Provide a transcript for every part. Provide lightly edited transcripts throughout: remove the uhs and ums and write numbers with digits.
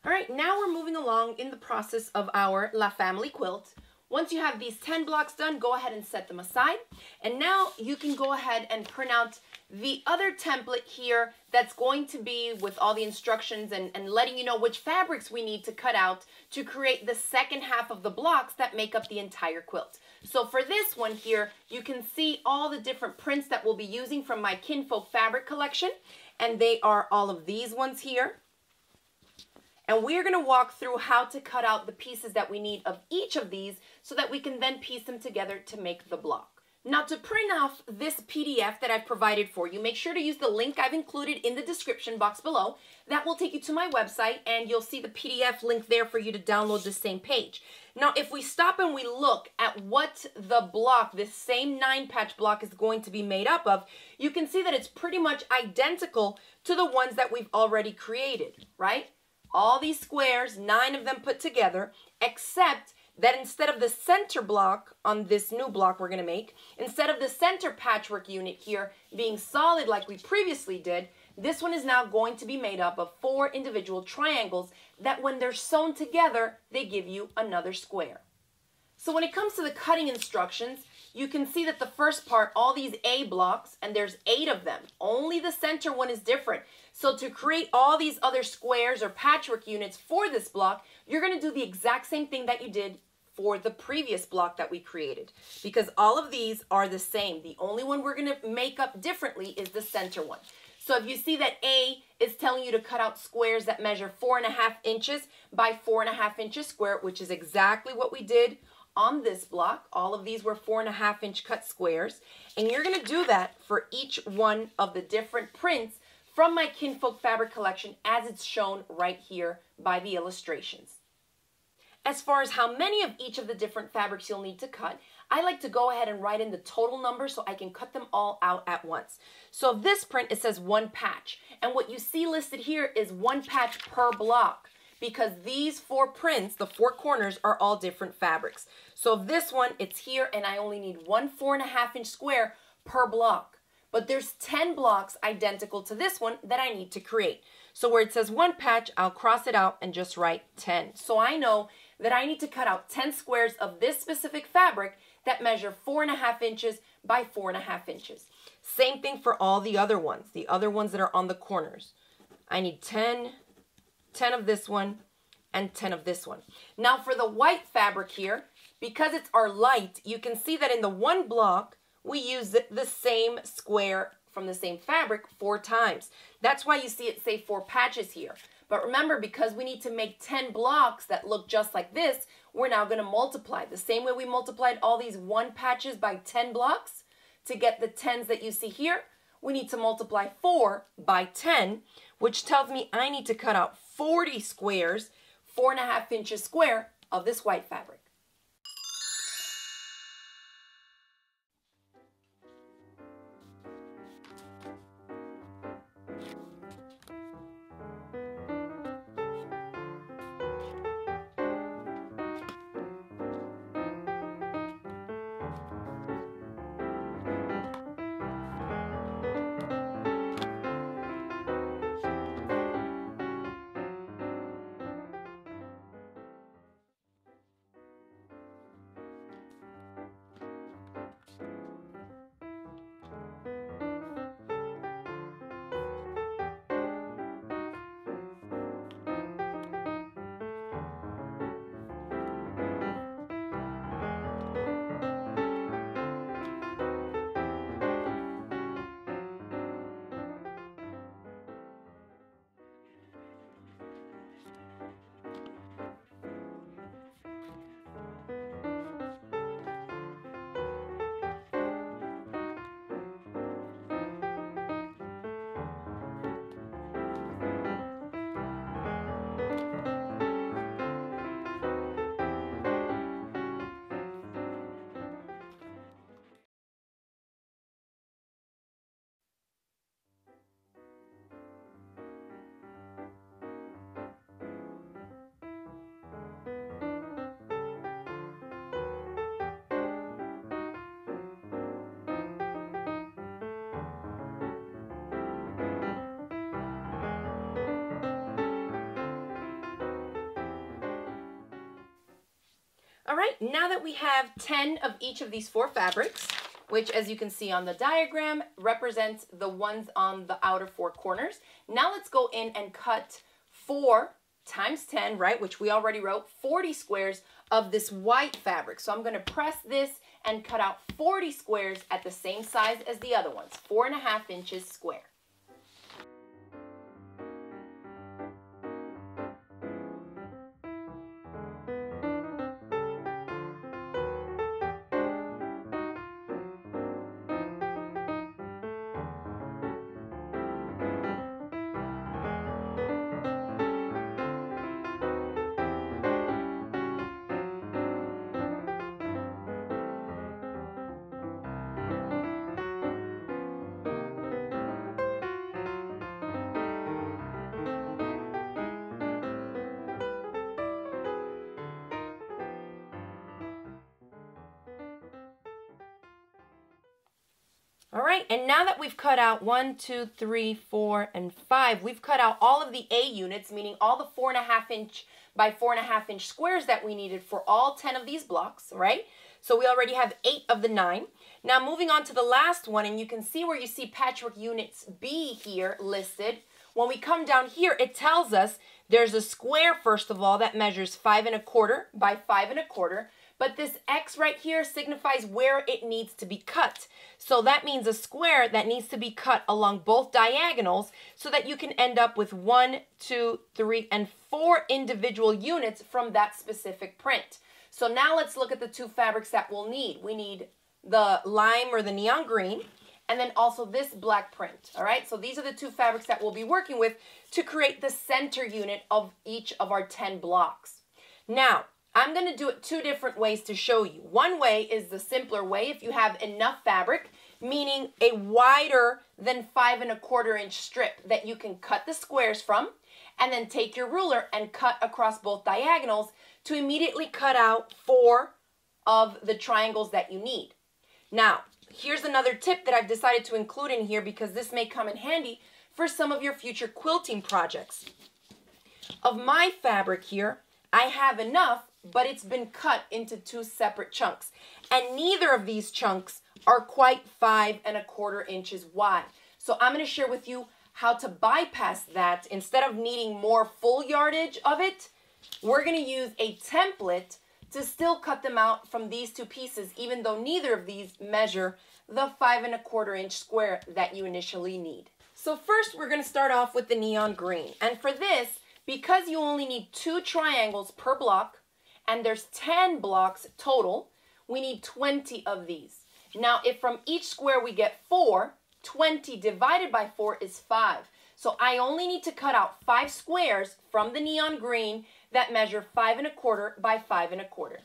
All right, now we're moving along in the process of our La Family quilt. Once you have these 10 blocks done, go ahead and set them aside. And now you can go ahead and print out the other template here that's going to be with all the instructions and letting you know which fabrics we need to cut out to create the second half of the blocks that make up the entire quilt. So for this one here, you can see all the different prints that we'll be using from my Kinfolk fabric collection. And they are all of these ones here. And we're going to walk through how to cut out the pieces that we need of each of these so that we can then piece them together to make the block. Now to print off this PDF that I've provided for you, make sure to use the link I've included in the description box below. That will take you to my website and you'll see the PDF link there for you to download the same page. Now if we stop and we look at what the block, this same 9-patch block is going to be made up of, you can see that it's pretty much identical to the ones that we've already created, right? All these squares, 9 of them put together, except that instead of the center block on this new block we're going to make, instead of the center patchwork unit here being solid like we previously did, this one is now going to be made up of 4 individual triangles that when they're sewn together, they give you another square. So when it comes to the cutting instructions, you can see that the first part, all these A blocks, and there's 8 of them. Only the center one is different. So to create all these other squares or patchwork units for this block, you're going to do the exact same thing that you did for the previous block that we created, because all of these are the same. The only one we're going to make up differently is the center one. So if you see that A is telling you to cut out squares that measure 4.5 inches by 4.5 inches square, which is exactly what we did on this block. All of these were 4.5 inch cut squares, and you're going to do that for each one of the different prints from my Kinfolk fabric collection as it's shown right here by the illustrations. As far as how many of each of the different fabrics you'll need to cut, I like to go ahead and write in the total number so I can cut them all out at once. So this print, it says 1 patch, and what you see listed here is 1 patch per block, because these 4 prints, the 4 corners, are all different fabrics. So this one, it's here, and I only need 1 4.5 inch square per block. But there's 10 blocks identical to this one that I need to create. So where it says 1 patch, I'll cross it out and just write 10. So I know that I need to cut out 10 squares of this specific fabric that measure 4.5 inches by 4.5 inches. Same thing for all the other ones that are on the corners. I need 10 of this one, and 10 of this one. Now for the white fabric here, because it's our light, you can see that in the one block, we use the same square from the same fabric 4 times. That's why you see it say 4 patches here. But remember, because we need to make 10 blocks that look just like this, we're now going to multiply. The same way we multiplied all these 1 patches by 10 blocks to get the 10s that you see here, we need to multiply 4 by 10, which tells me I need to cut out 40 squares, 4.5 inches square of this white fabric. All right, now that we have 10 of each of these 4 fabrics, which as you can see on the diagram represents the ones on the outer 4 corners. Now let's go in and cut 4 times 10, right, which we already wrote, 40 squares of this white fabric. So I'm going to press this and cut out 40 squares at the same size as the other ones, 4.5 inches square. All right, and now that we've cut out 1, 2, 3, 4, and 5, we've cut out all of the A units, meaning all the 4.5 inch by 4.5 inch squares that we needed for all 10 of these blocks, right? So we already have 8 of the 9. Now moving on to the last one, and you can see where you see patchwork units B here listed. When we come down here, it tells us there's a square, first of all, that measures 5.25 by 5.25. But this X right here signifies where it needs to be cut. So that means a square that needs to be cut along both diagonals so that you can end up with 1, 2, 3, and 4 individual units from that specific print. So now let's look at the 2 fabrics that we'll need. We need the lime or the neon green, and then also this black print. All right, so these are the 2 fabrics that we'll be working with to create the center unit of each of our 10 blocks. Now, I'm going to do it 2 different ways to show you. One way is the simpler way if you have enough fabric, meaning a wider than 5.25 inch strip that you can cut the squares from, and then take your ruler and cut across both diagonals to immediately cut out 4 of the triangles that you need. Now, here's another tip that I've decided to include in here because this may come in handy for some of your future quilting projects. Of my fabric here, I have enough, but it's been cut into 2 separate chunks. And neither of these chunks are quite 5.25 inches wide. So I'm going to share with you how to bypass that. Instead of needing more full yardage of it, we're going to use a template to still cut them out from these 2 pieces, even though neither of these measure the 5.25 inch square that you initially need. So first we're going to start off with the neon green. And for this, because you only need 2 triangles per block, and there's 10 blocks total, we need 20 of these. Now, if from each square we get 4, 20 divided by 4 is 5. So I only need to cut out 5 squares from the neon green that measure 5.25 by 5.25.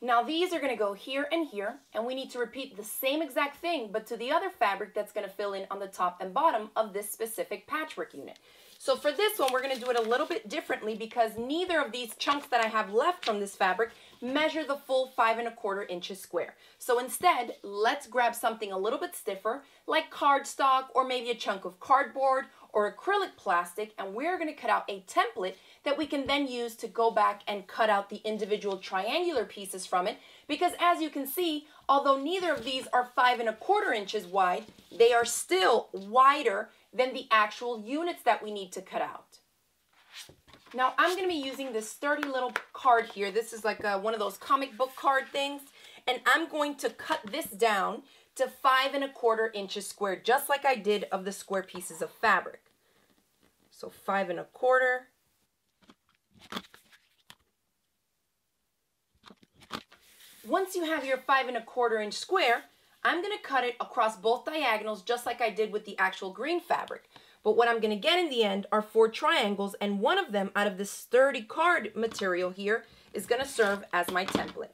Now these are going to go here and here, and we need to repeat the same exact thing, but to the other fabric that's going to fill in on the top and bottom of this specific patchwork unit. So for this one, we're going to do it a little bit differently because neither of these chunks that I have left from this fabric measure the full 5.25 inches square. So instead, let's grab something a little bit stiffer, like cardstock or maybe a chunk of cardboard or acrylic plastic, and we're going to cut out a template that we can then use to go back and cut out the individual triangular pieces from it, because as you can see, although neither of these are 5.25 inches wide, they are still wider than the actual units that we need to cut out. Now I'm going to be using this sturdy little card here. This is like one of those comic book card things, and I'm going to cut this down to 5.25 inches square, just like I did of the square pieces of fabric. So 5.25. Once you have your 5.25 inch square, I'm going to cut it across both diagonals just like I did with the actual green fabric. But what I'm going to get in the end are 4 triangles, and one of them out of this sturdy card material here is going to serve as my template.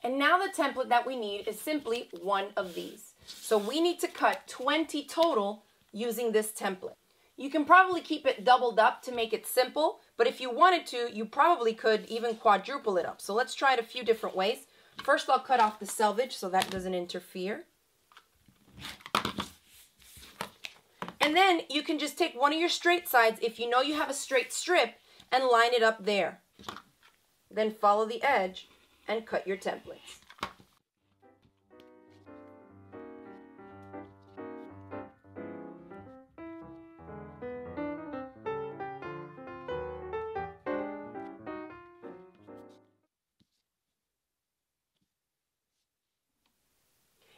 And now the template that we need is simply one of these. So we need to cut 20 total using this template. You can probably keep it doubled up to make it simple, but if you wanted to, you probably could even quadruple it up. So let's try it a few different ways. First, I'll cut off the selvage so that doesn't interfere. And then you can just take one of your straight sides, if you know you have a straight strip, and line it up there. Then follow the edge and cut your templates.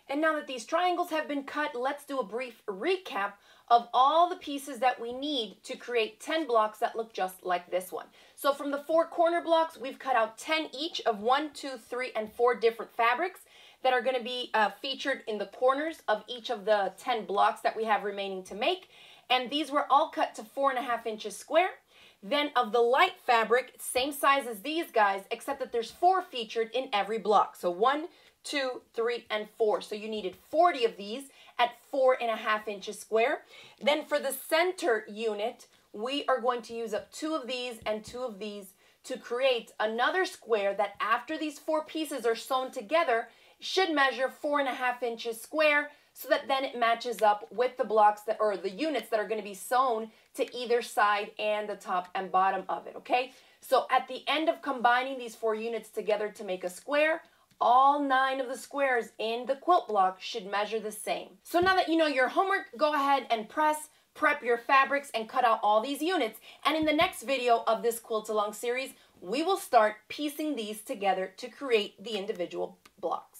And now that these triangles have been cut, let's do a brief recap of all the pieces that we need to create 10 blocks that look just like this one. So from the 4 corner blocks, we've cut out 10 each of 1, 2, 3, and 4 different fabrics that are going to be featured in the corners of each of the 10 blocks that we have remaining to make. And these were all cut to 4.5 inches square. Then of the light fabric, same size as these guys, except that there's 4 featured in every block. So 1, 2, 3, and 4. So you needed 40 of these at 4.5 inches square. Then for the center unit, we are going to use up 2 of these and 2 of these to create another square that after these 4 pieces are sewn together should measure 4.5 inches square, so that then it matches up with the blocks that, or the units that are going to be sewn to either side and the top and bottom of it, okay? So at the end of combining these 4 units together to make a square, all 9 of the squares in the quilt block should measure the same. So now that you know your homework, go ahead and prep your fabrics and cut out all these units. And in the next video of this quilt along series, we will start piecing these together to create the individual blocks.